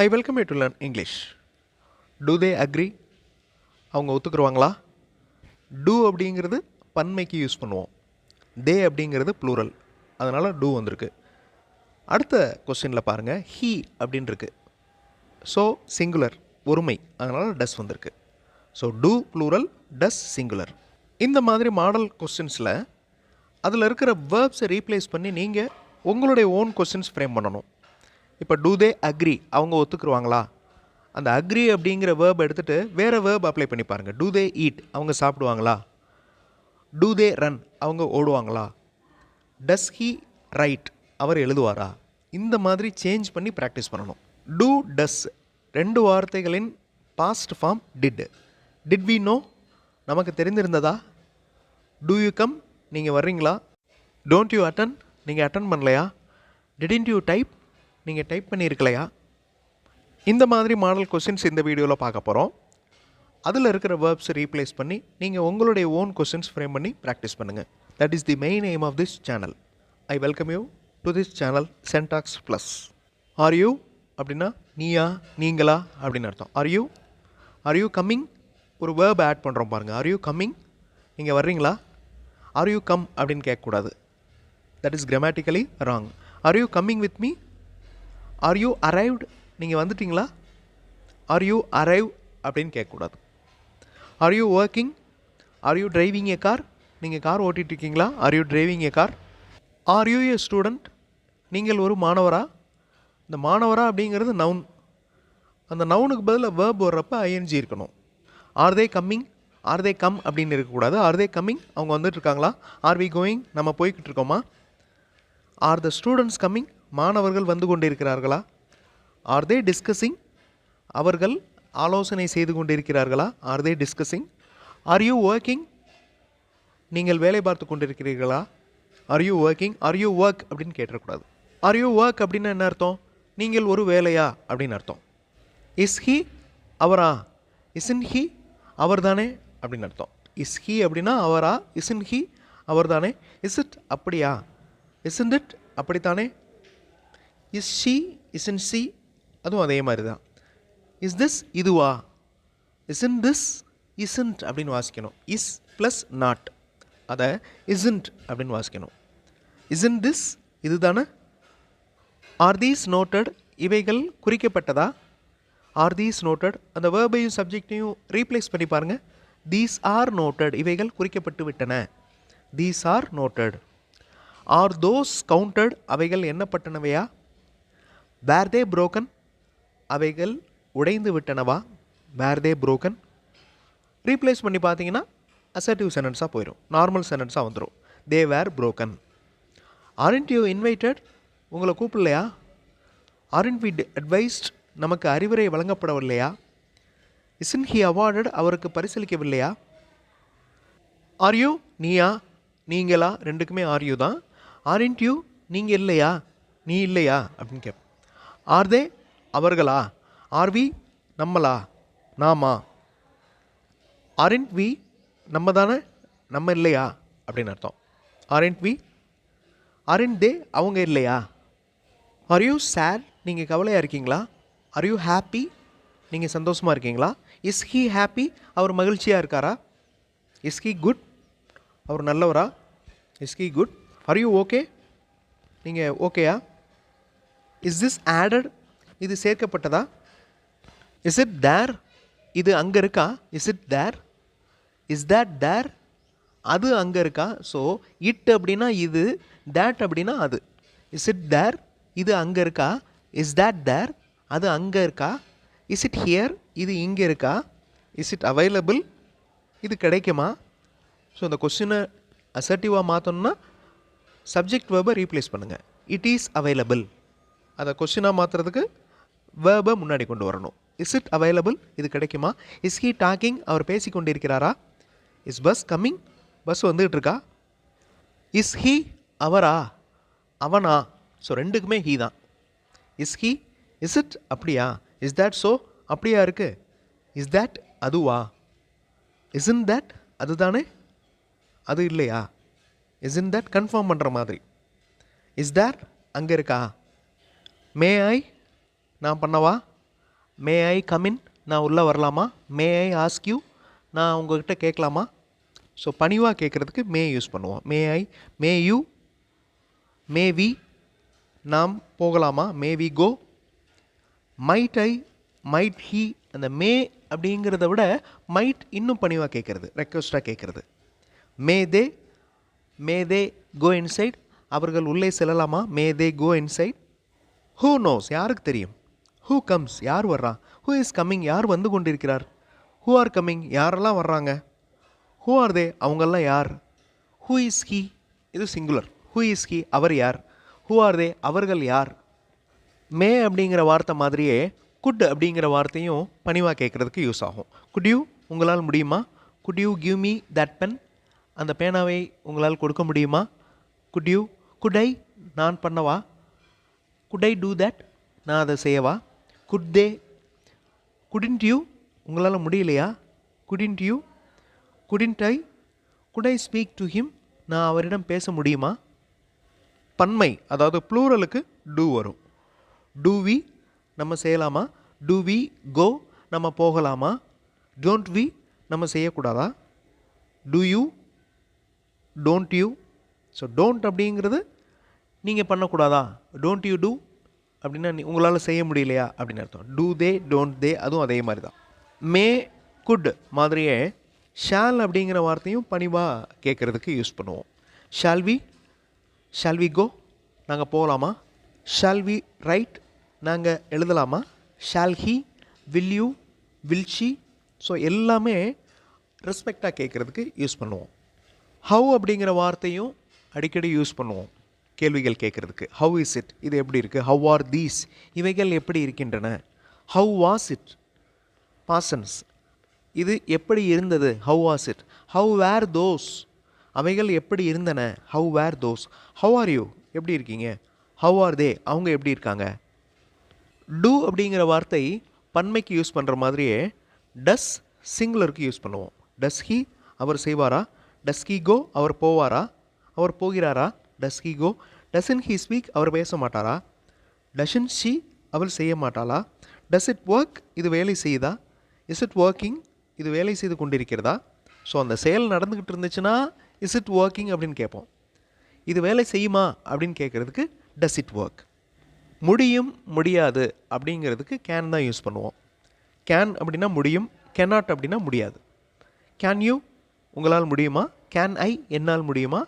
I welcome you to learn English. Do they agree? அவங்க ஒத்துக்குருவாங்களா? Do அப்படிங்கிறது பன்மைக்கு use பண்ணுவோம். They அப்படிங்கிறது plural. அதனால் do வந்திருக்கு. அடுத்த கொஸ்டினில் பாருங்கள், he அப்படின்னு இருக்கு. ஸோ சிங்குலர் ஒருமை, அதனால் does வந்திருக்கு. So do plural, does singular. இந்த மாதிரி மாடல் கொஸ்டின்ஸில் அதில் இருக்கிற வேர்ப்ஸை ரீப்ளேஸ் பண்ணி நீங்கள் உங்களுடைய ஓன் கொஸ்டின்ஸ் ஃப்ரேம் பண்ணணும். இப்போ do they agree, அவங்க ஒத்துக்குருவாங்களா? அந்த அக்ரி அப்படிங்கிற வேர்ப் எடுத்துகிட்டு வேறு வேர்ப் அப்ளை பண்ணி பாருங்கள். do they eat, அவங்க சாப்பிடுவாங்களா? do they run, அவங்க ஓடுவாங்களா? does he write, அவர் எழுதுவாரா? இந்த மாதிரி சேஞ்ச் பண்ணி ப்ராக்டிஸ் பண்ணணும். do does ரெண்டு வார்த்தைகளின் past form did we know, நமக்கு தெரிந்திருந்ததா? do you come, நீங்கள் வர்றீங்களா? don't you attend, நீங்கள் அட்டன் பண்ணலையா? didn't you type, நீங்கள் டைப் பண்ணியிருக்கலையா? இந்த மாதிரி மாடல் கொஸ்டின்ஸ் இந்த வீடியோவில் பார்க்க போகிறோம். அதில் இருக்கிற வேர்ப்ஸை ரீப்ளேஸ் பண்ணி நீங்கள் உங்களுடைய ஓன் கொஸ்டின்ஸ் ஃப்ரேம் பண்ணி ப்ராக்டிஸ் பண்ணுங்கள். That is the main aim of this channel. I welcome you to this channel SEN TALKS +. Are you அப்படின்னா நீயா, நீங்களா அப்படின்னு அர்த்தம். ஆர் யூ கம்மிங், ஒரு வேர்ப் ஆட் பண்ணுறோம் பாருங்கள். ஆர் யூ கம்மிங், நீங்கள் வர்றீங்களா? ஆர் யூ கம் அப்படின்னு கேட்கக்கூடாது. That is grammatically wrong. Are you coming with me? Are you arrived, நீங்கள் வந்துட்டிங்களா? ஆர் யூ அரைவ் அப்படின்னு கேட்கக்கூடாது. Are you working? Are you driving a car, நீங்கள் கார் ஓட்டிகிட்ருக்கீங்களா? Are you driving a car? Are you a student, நீங்கள் ஒரு மாணவரா? இந்த மாணவரா அப்படிங்கிறது நவுன். அந்த நவுனுக்கு பதிலாக வேர்ப் வர்றப்ப ஐஎன்ஜி இருக்கணும். Are they coming, are they come அப்படின்னு இருக்கக்கூடாது. ஆர் தே கம்மிங், அவங்க வந்துட்டுருக்காங்களா? ஆர் வி கோயிங், நம்ம போய்கிட்டு இருக்கோமா? ஆர் த ஸ்டூடெண்ட்ஸ் கம்மிங், மாணவர்கள் வந்து கொண்டு இருக்கிறார்களா? ஆர் தே டிஸ்கஸிங், அவர்கள் ஆலோசனை செய்து கொண்டிருக்கிறார்களா? Are they discussing? Are you working, நீங்கள் வேலை பார்த்து கொண்டிருக்கிறீர்களா? Are you working? Are you work அப்படின்னு கேட்டக்கூடாது. ஆர் யூ ஒர்க் அப்படின்னா என்ன அர்த்தம்? நீங்கள் ஒரு வேலையா அப்படின்னு அர்த்தம். இஸ் ஹி, அவரா? இஸ்இன் ஹி, அவர் தானே அப்படின்னு அர்த்தம். இஸ் ஹி அப்படின்னா அவரா? இஸ்இன் ஹி, அவர் தானே? இஸ் இட், அப்படியா? இஸ்இன்ட் இட், அப்படித்தானே? இஸ் ஷி, இஸ்இன் சி, அதுவும் அதே மாதிரி தான். இஸ் திஸ், இதுவா? இஸ்இன் திஸ், இஸ்இன்ட் அப்படின்னு வாசிக்கணும். இஸ் ப்ளஸ் நாட், அதை இஸ்இன்ட் அப்படின்னு வாசிக்கணும். இஸ்இன் திஸ், இது தானே? ஆர் தீஸ் நோட்டட், இவைகள் குறிக்கப்பட்டதா? ஆர் தீஸ் நோட்டட், அந்த வேர்பையும் சப்ஜெக்டையும் ரீப்ளேஸ் பண்ணி பாருங்கள். தீஸ் ஆர் நோட்டட், இவைகள் குறிக்கப்பட்டு விட்டன. These are noted. Are those counted, அவைகள் எண்ணப்பட்டனவையா? வேர் தே புரோக்கன், அவைகள் உடைந்து விட்டனவா? வேர் தே புரோக்கன். ரீப்ளேஸ் பண்ணி பார்த்தீங்கன்னா அசர்டிவ் சென்டென்ஸாக போயிடும், நார்மல் சென்டென்ஸாக வந்துடும். தே வேர் புரோக்கன். ஆரண்ட் யூ இன்வைட்டட், உங்களை கூப்பிடலையா? ஆரண்ட் வி அட்வைஸ்ட், நமக்கு அறிவுரை வழங்கப்படவில்லையா? இஸ்இன் ஹி அவார்டட், அவருக்கு பரிசளிக்கவில்லையா? ஆர் யூ, நீயா, நீங்களா, ரெண்டுக்குமே ஆர் யூ தான். ஆரண்ட் யூ, நீங்கள் இல்லையா, நீ இல்லையா அப்படின்னு கேட்போம். ஆர் தே, அவர்களா? ஆர் வி, நம்மளா, நாமா? ஆரண்ட் வி, நம்ம தானே, நம்ம இல்லையா அப்படின்னு அர்த்தம். Aren't we. ஆரண்ட் தே, அவங்க இல்லையா? ஆர் யூ சேட், நீங்கள் கவலையாக இருக்கீங்களா? ஆர் யூ ஹாப்பி, நீங்கள் சந்தோஷமாக இருக்கீங்களா? இஸ் ஹி ஹாப்பி, அவர் மகிழ்ச்சியாக இருக்காரா? இஸ் ஹி குட், அவர் நல்லவரா? Is he could. Are you okay, நீங்கள் ஓகேயா? இஸ் திஸ் ஆடட், இது சேர்க்கப்பட்டதா? இஸ் இட் தேர், இது அங்கே இருக்கா? Is it there? Is that there, அது அங்கே இருக்கா? ஸோ இட் அப்படின்னா இது, தேட் அப்படின்னா அது. இஸ் இட் தேர், இது அங்கே இருக்கா? இஸ் தேட் தேர், அது அங்கே இருக்கா? இஸ் இட் ஹியர், இது இங்கே இருக்கா? இஸ் இட் அவைலபிள், இது கிடைக்குமா? ஸோ இந்த கொஸ்டினை அசர்ட்டிவாக மாற்றணும்னா சப்ஜெக்ட் வேர்பை ரீப்ளேஸ் பண்ணுங்கள். It is available. அதை கொஸ்டினாக மாற்றுறதுக்கு வேர்பை முன்னாடி கொண்டு வரணும். இஸ் இட் அவைலபிள், இது கிடைக்குமா? இஸ் ஹி டாக்கிங், அவர் பேசி கொண்டு இருக்கிறாரா? இஸ் பஸ் கம்மிங், பஸ் வந்துகிட்டு இருக்கா? இஸ் ஹி, அவரா, அவனா? ஸோ ரெண்டுக்குமே ஹீ தான். இஸ் ஹி, இஸ் இட், அப்படியா? இஸ் தேட் ஸோ, அப்படியா இருக்குது? இஸ் தேட், அதுவா? இஸ்இன் தேட், அது தானே, அது இல்லையா? இஸ்இன் தேட், கன்ஃபார்ம் பண்ணுற மாதிரி. இஸ் தேர், அங்கே இருக்கா? மே ஐ, நான் பண்ணவா? மே ஐ கமின், நான் உள்ளே வரலாமா? மே ஐ ஆஸ்க் யூ, நான் உங்ககிட்ட கேட்கலாமா? ஸோ பணிவாக கேட்குறதுக்கு மே யூஸ் பண்ணுவோம். மே ஐ, மே யூ, மே வி, நாம் போகலாமா? May we go. Might I, might he, அந்த மே அப்படிங்கிறத விட மைட் இன்னும் பணிவாக கேட்குறது, ரெக்வஸ்ட்டாக கேட்குறது. மே தே கோ இன்சைட், அவர்கள் உள்ளே செல்லலாமா? மே தே கோ இன்சைட். ஹூ நோஸ், யாருக்கு தெரியும்? ஹூ கம்ஸ், யார் வர்றா? ஹூ இஸ் கம்மிங், யார் வந்து கொண்டிருக்கிறார்? ஹூ ஆர் கம்மிங், யாரெல்லாம் வர்றாங்க? ஹூ ஆர் தே, அவங்கெல்லாம் யார்? ஹூ இஸ் ஹீ, இது சிங்குலர். ஹூ இஸ் ஹீ, அவர் யார்? ஹூ ஆர் தே, அவர்கள் யார்? மே அப்படிங்கிற வார்த்தை மாதிரியே குட் அப்படிங்கிற வார்த்தையும் பணிவாக கேட்குறதுக்கு யூஸ் ஆகும். குட் யூ, உங்களால் முடியுமா? Could you give me that pen, அந்த பேனாவை உங்களால் கொடுக்க முடியுமா? குட் யூ, குட் ஐ, நான் பண்ணவா? குட் ஐ டூ தட், நான் அதை செய்யவா? குட் தே, குடின்ட் யூ, உங்களால் முடியலையா? Couldn't you, couldn't I, good I speak to him, நான் அவரிடம் பேச முடியுமா? பன்மை, அதாவது ப்ளூரலுக்கு டூ வரும். டூ வி, நம்ம செய்யலாமா? டூ வி கோ, நம்ம போகலாமா? டோன்ட் வி, நம்ம செய்யக்கூடாதா? Do you, don't you. So don't அப்படிங்கிறது நீங்கள் பண்ணக்கூடாதா? டோன்ட் யூ டூ அப்படின்னா உங்களால் செய்ய முடியலையா அப்படின்னு அர்த்தம். டூ தே, டோன்ட் தே, அதுவும் அதே மாதிரி தான். மே குட் மாதிரியே ஷால் அப்படிங்கிற வார்த்தையும் பணிவாக கேட்குறதுக்கு யூஸ் பண்ணுவோம். ஷால் வி கோ, நாங்கள் போகலாமா? ஷால் வி ரைட், நாங்கள் எழுதலாமா? Shall he, will you, will she. So எல்லாமே ரெஸ்பெக்டாக கேட்குறதுக்கு யூஸ் பண்ணுவோம். ஹவ் அப்படிங்கிற வார்த்தையும் அடிக்கடி யூஸ் பண்ணுவோம் கேள்விகள் கேட்குறதுக்கு. ஹவ் இஸ் இட், இது எப்படி இருக்குது? ஹவ் ஆர் தீஸ், இவைகள் எப்படி இருக்கின்றன? ஹவ் வாஸ் இட், பாசன்ஸ், இது எப்படி இருந்தது? How was it. How were those, அவைகள் எப்படி இருந்தன? How were those. How are you, எப்படி இருக்கீங்க? ஹவ் ஆர் தே, அவங்க எப்படி இருக்காங்க? டூ அப்படிங்கிற வார்த்தை பன்மைக்கு யூஸ் பண்ணுற மாதிரியே டஸ் சிங்குலருக்கு யூஸ் பண்ணுவோம். டஸ் ஹீ, அவர் செய்வாரா? டஸ் ஹீ கோ, அவர் போவாரா? அவர் போகிறாரா? Does he go. Doesn't he speak, அவர் பேச மாட்டாரா? டசன் ஷீ, அவள் செய்ய மாட்டாளா? டஸ் இட் ஒர்க், இது வேலை செய்யுதா? இஸ் இட் ஒர்க்கிங், இது வேலை செய்து கொண்டிருக்கிறதா? ஸோ அந்த செயல் நடந்துக்கிட்டு இருந்துச்சுன்னா இஸ் இட் ஒர்க்கிங் அப்படின்னு கேட்போம். இது வேலை செய்யுமா அப்படின்னு கேட்குறதுக்கு டஸ் இட் ஒர்க். முடியும் முடியாது அப்படிங்கிறதுக்கு கேன் தான் யூஸ் பண்ணுவோம். கேன் அப்படின்னா முடியும், கேனாட் அப்படின்னா முடியாது. கேன் யூ, உங்களால் முடியுமா? கேன் ஐ, என்னால் முடியுமா?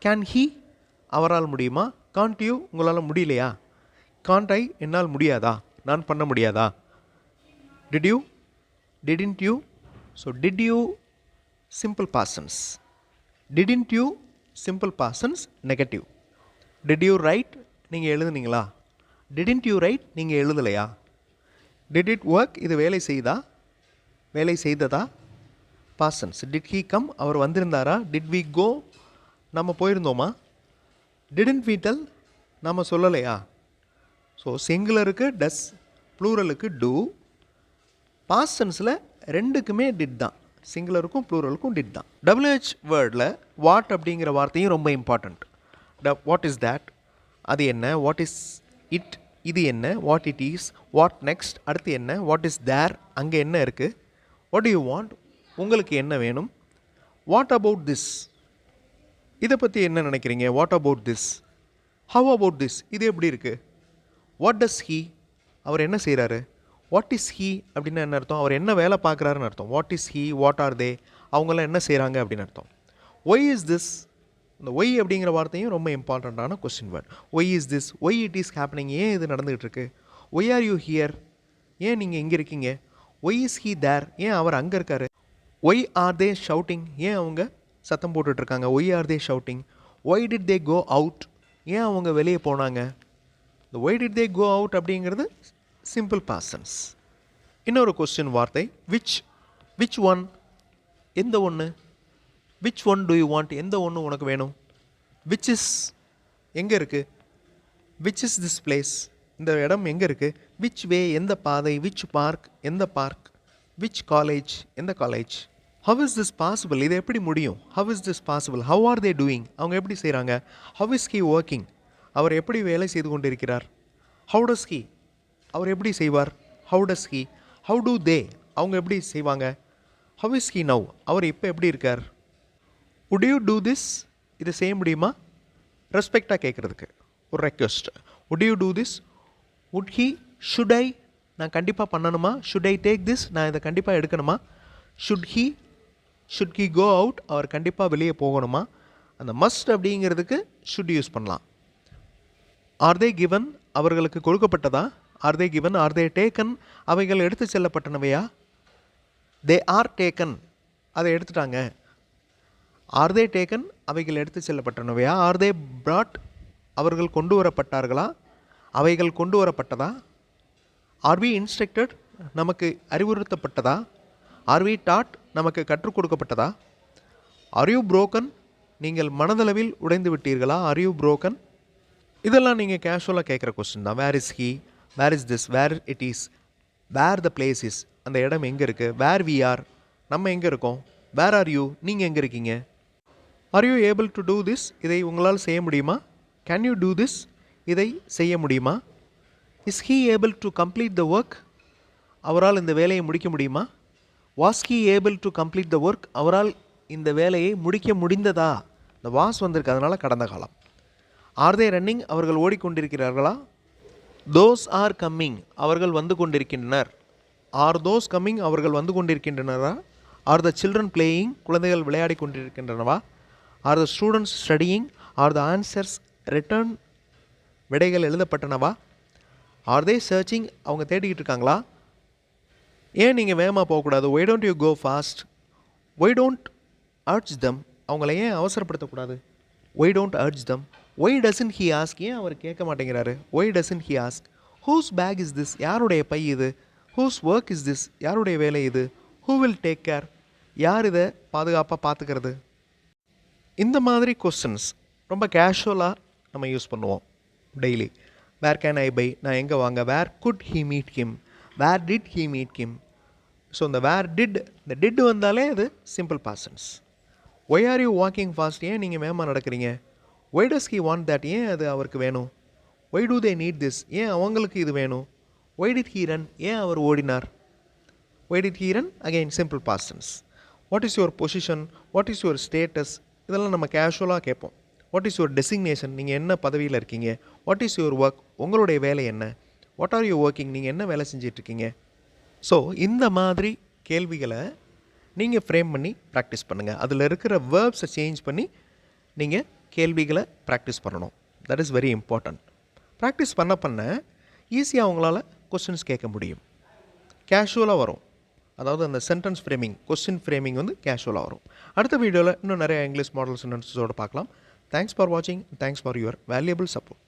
கேன் ஹீ, அவரால் முடியுமா? காண்ட் யூ, உங்களால் முடியலையா? காண்ட் ஐ, என்னால் முடியாதா, நான் பண்ண முடியாதா? Did you, didn't you. So did you simple பாசன்ஸ், didn't you simple பாசன்ஸ் negative. Did you right, நீங்கள் எழுதுனீங்களா? டிடின்ட் யூ ரைட், நீங்கள் எழுதலையா? டிட் இட் ஒர்க், இது வேலை செய்தா, வேலை செய்ததா? பாசன்ஸ். டிட் ஹீ கம், அவர் வந்திருந்தாரா? டிட் வி கோ, நம்ம போயிருந்தோமா? டிடன்ட் வி டெல், நம்ம சொல்லலையா? ஸோ சிங்குலருக்கு டஸ், ப்ளூரலுக்கு டூ. பாஸ்டென்ஸில் ரெண்டுக்குமே டிட் தான், சிங்குலருக்கும் ப்ளூரலுக்கும் டிட் தான். WH வேர்டில் வாட் அப்படிங்கிற வார்த்தையும் ரொம்ப இம்பார்ட்டண்ட். வாட் இஸ் தேட், அது என்ன? வாட் இஸ் இட், இது என்ன? What it is, what next, அடுத்து என்ன? வாட் இஸ் தேர், அங்கே என்ன இருக்குது? வாட் டு யூ வாண்ட், உங்களுக்கு என்ன வேணும்? வாட் அபவுட் திஸ், இதை பற்றி என்ன நினைக்கிறீங்க? What about this. How about this, இது எப்படி இருக்குது? வாட் டஸ் ஹீ, அவர் என்ன செய்கிறாரு? வாட் இஸ் ஹீ அப்படின்னா என்ன அர்த்தம்? அவர் என்ன வேலை பார்க்குறாருன்னு அர்த்தம். What is he, what are they, அவங்களாம் என்ன செய்கிறாங்க அப்படின்னு அர்த்தம். ஒய் இஸ் திஸ், இந்த ஒய் அப்படிங்கிற வார்த்தையும் ரொம்ப இம்பார்ட்டண்ட்டான question word. Why is this, why it is happening, ஏன் இது நடந்துகிட்டு இருக்கு? ஒய் ஆர் யூ ஹியர், ஏன் நீங்கள் இங்கே இருக்கீங்க? ஒய் இஸ் ஹீ தேர், ஏன் அவர் அங்கே இருக்கார்? ஒய் ஆர் தே ஷவுட்டிங், ஏன் அவங்க சத்தம் போட்டுட்ருக்காங்க? Why are they shouting. Why did they go out, ஏன் அவங்க வெளியே போனாங்க? இந்த why did they go out அப்படிங்கிறது சிம்பிள் பாஸ்ட். இன்னொரு கொஸ்டின் வார்த்தை விச் ஒன், எந்த ஒன்று? Which one do you want, எந்த ஒன்று உனக்கு வேணும்? விச் இஸ், எங்கே இருக்குது? விச் இஸ் திஸ் பிளேஸ், இந்த இடம் எங்கே இருக்குது? விச் வே, எந்த பாதை? விச் பார்க், எந்த பார்க்? விச் காலேஜ், எந்த college? How is this possible, இது எப்படி முடியும்? How is this possible. How are they doing, அவங்க எப்படி செய்கிறாங்க? ஹவ் இஸ் ஹீ ஒர்க்கிங், அவர் எப்படி வேலை செய்து கொண்டிருக்கிறார்? ஹவு டஸ் ஹீ, அவர் எப்படி செய்வார்? How does he? How do they? அவங்க எப்படி செய்வாங்க? How is he now? அவர் இப்போ எப்படி இருக்கார்? Would you do this? இது செய்ய முடியுமா? ரெஸ்பெக்டாக கேட்குறதுக்கு ஒரு request. Would you do this? Would he? Should I? நான் கண்டிப்பாக பண்ணணுமா? Should I take this? நான் இதை கண்டிப்பாக எடுக்கணுமா? Should he? Should he go out? அவர் கண்டிப்பாக வெளியே போகணுமா? அந்த மஸ்ட் அப்படிங்கிறதுக்கு should யூஸ் பண்ணலாம். Are they given? அவர்களுக்கு கொடுக்கப்பட்டதா? Are they given? Are they taken? அவைகள் எடுத்து செல்லப்பட்டனவையா? They are taken. அதை எடுத்துட்டாங்க. Are they taken? அவைகள் எடுத்து செல்லப்பட்டனவையா? Are they brought? அவர்கள் கொண்டு வரப்பட்டார்களா? அவைகள் கொண்டு வரப்பட்டதா? Are we instructed? நமக்கு அறிவுறுத்தப்பட்டதா? Are we taught? நமக்கு கற்றுக் கொடுக்கப்பட்டதா? Are you broken? நீங்கள் மனதளவில் உடைந்து விட்டீர்களா? Are you broken? இதெல்லாம் நீங்கள் கேஷுவலாக கேட்குற கொஸ்டின் தான். Where is he? Where is this? Where it is? Where the place is? அந்த இடம் எங்கே இருக்குது? Where we are? நம்ம எங்கே இருக்கோம்? Where are you? நீங்கள் எங்கே இருக்கீங்க? Are you able to do this? இதை உங்களால் செய்ய முடியுமா? Can you do this? இதை செய்ய முடியுமா? Is he able to complete the work? அவரால் இந்த வேலையை முடிக்க முடியுமா? Was he able to complete the work? அவரால் இந்த வேலையை முடிக்க முடிந்ததா? இந்த வாஸ் வந்திருக்கு, அதனால் கடந்த காலம். Are they running? அவர்கள் ஓடிக்கொண்டிருக்கிறார்களா? Those are coming? அவர்கள் வந்து கொண்டிருக்கின்றனர். Are those coming? அவர்கள் வந்து கொண்டிருக்கின்றனரா? Are the children playing? குழந்தைகள் விளையாடி கொண்டிருக்கின்றனவா? Are the students studying? Are the answers written? விடைகள் எழுதப்பட்டனவா? ஆர் தே சர்ச்சிங்? அவங்க தேடிக்கிட்டு இருக்காங்களா? ஏன் நீங்கள் வேகமாக போகக்கூடாது? Why don't you go fast? Why don't urge them? அவங்கள ஏன் அவசரப்படுத்தக்கூடாது? Why don't urge them? Why doesn't he ask? ஏன் அவர் கேட்க மாட்டேங்கிறாரு? Why doesn't he ask? Whose bag is this? யாருடைய பை இது? Whose work is this? யாருடைய வேலை இது? Who will take care? யார் இதை பாதுகாப்பாக பார்த்துக்கிறது? இந்த மாதிரி கொஸ்டின்ஸ் ரொம்ப கேஷுவலாக நம்ம யூஸ் பண்ணுவோம் daily. Where can I buy? நான் எங்கே வாங்க? Where could he meet him? Where did he meet him? So இந்த வேர் டிட், இந்த டிட் வந்தாலே அது simple past tense. Why are you walking fast? ஏன் நீங்கள் வேகமாக நடக்கிறீங்க? Why does he want that? ஏன் அது அவருக்கு வேணும்? Why do they need this? ஏன் அவங்களுக்கு இது வேணும்? Why did he run? ஏன் அவர் ஓடினார்? Why did he run? Again simple பாஸ்டன்ஸ். What is your position? What is your status? இதெல்லாம் நம்ம கேஷுவலாக கேட்போம். What is your designation? நீங்கள் என்ன பதவியில் இருக்கீங்க? What is your work? உங்களுடைய வேலை என்ன? What are you working? நீங்கள் என்ன வேலை செஞ்சிட்ருக்கீங்க? ஸோ இந்த மாதிரி கேள்விகளை நீங்கள் ஃப்ரேம் பண்ணி ப்ராக்டிஸ் பண்ணுங்கள். அதில் இருக்கிற வேர்ப்ஸை சேஞ்ச் பண்ணி நீங்கள் கேள்விகளை ப்ராக்டிஸ் பண்ணணும். That is very important. Practice பண்ண ஈஸியாக அவங்களால கொஸ்டின்ஸ் கேட்க முடியும். கேஷுவலாக வரும். அதாவது அந்த சென்டென்ஸ் ஃப்ரேமிங், கொஸ்டின் ஃப்ரேமிங் வந்து கேஷுவலாக வரும். அடுத்த வீடியோவில் இன்னும் நிறைய இங்கிலீஷ் மாடல் சென்டென்ஸஸோடு பார்க்கலாம். தேங்க்ஸ் ஃபார் வாட்சிங். Thanks for your valuable support.